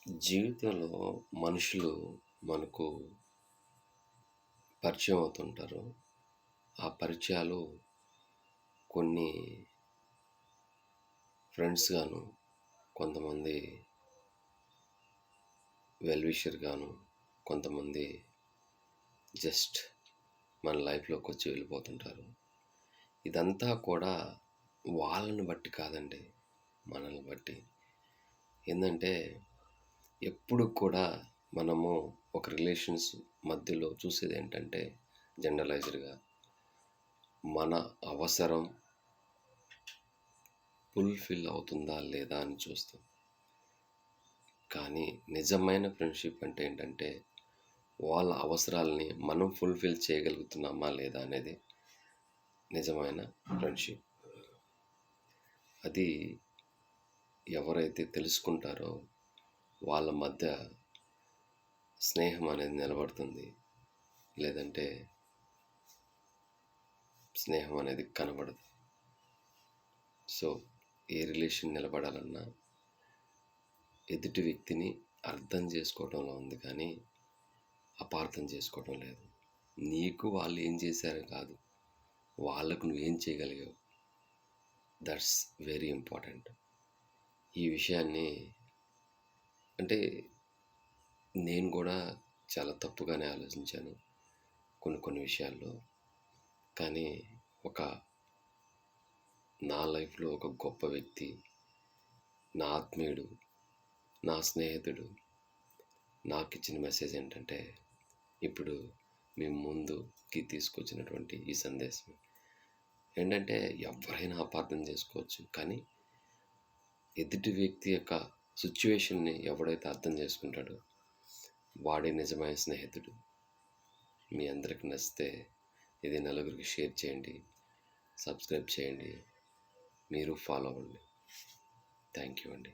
జీవితంలో మనుషులు మనకు పరిచయం అవుతుంటారు. ఆ పరిచయాలు కొన్ని ఫ్రెండ్స్ గాను, కొంతమంది వెల్ విషర్ గాను, కొంతమంది జస్ట్ మన లైఫ్‌లోకొచ్చి వెళ్ళిపోతుంటారు. ఇదంతా కూడా వాళ్ళని బట్టి కాదండి. మనల్ని బట్టి. ఏందంటే ఎప్పుడు కూడా మనము ఒక రిలేషన్స్ మధ్యలో చూసేదేంటంటే జనరలైజ్డ్‌గా మన అవసరం ఫుల్‌ఫిల్ అవుతుందా లేదా అని చూస్తాం. కానీ నిజమైన ఫ్రెండ్‌షిప్ అంటే ఏంటంటే వాళ్ళ అవసరాల్ని మనం ఫుల్‌ఫిల్ చేయగలుగుతున్నామా లేదా అనేది నిజమైన ఫ్రెండ్‌షిప్. అది ఎవరైతే తెలుసుకుంటారో వాళ్ళ మధ్య స్నేహం అనేది నిలబడుతుంది. లేదంటే స్నేహం అనేది కనబడదు. సో, ఏ రిలేషన్ నిలబడాలన్నా ఎదుటి వ్యక్తిని అర్థం చేసుకోవటంలో ఉంది కానీ అపార్థం చేసుకోవటం లేదు. నీకు వాళ్ళు ఏం చేశారో కాదు, వాళ్ళకు నువ్వేం చేయగలిగావు. That's very important. ఈ విషయాన్ని అంటే నేను కూడా చాలా తప్పుగానే ఆలోచించాను కొన్ని కొన్ని విషయాల్లో. కానీ ఒక నా లైఫ్‌లో ఒక గొప్ప వ్యక్తి, నా ఆత్మీయుడు, నా స్నేహితుడు నాకిచ్చిన మెసేజ్ ఏంటంటే, ఇప్పుడు మీ ముందుకి తీసుకొచ్చినటువంటి ఈ సందేశం. ఏంటంటే ఎవ్వరైనా అపార్థం చేసుకోవచ్చు. కానీ ఎదుటి వ్యక్తి యొక్క సిట్యుయేషన్‌ని ఎవడైతే అర్థం చేసుకుంటాడో వాడే నిజమైన స్నేహితుడు. మీ అందరికి నచ్చితే ఇది నలుగురికి షేర్ చేయండి. సబ్స్క్రైబ్ చేయండి. మీరు ఫాలో అవ్వండి. థ్యాంక్ యూ అండి.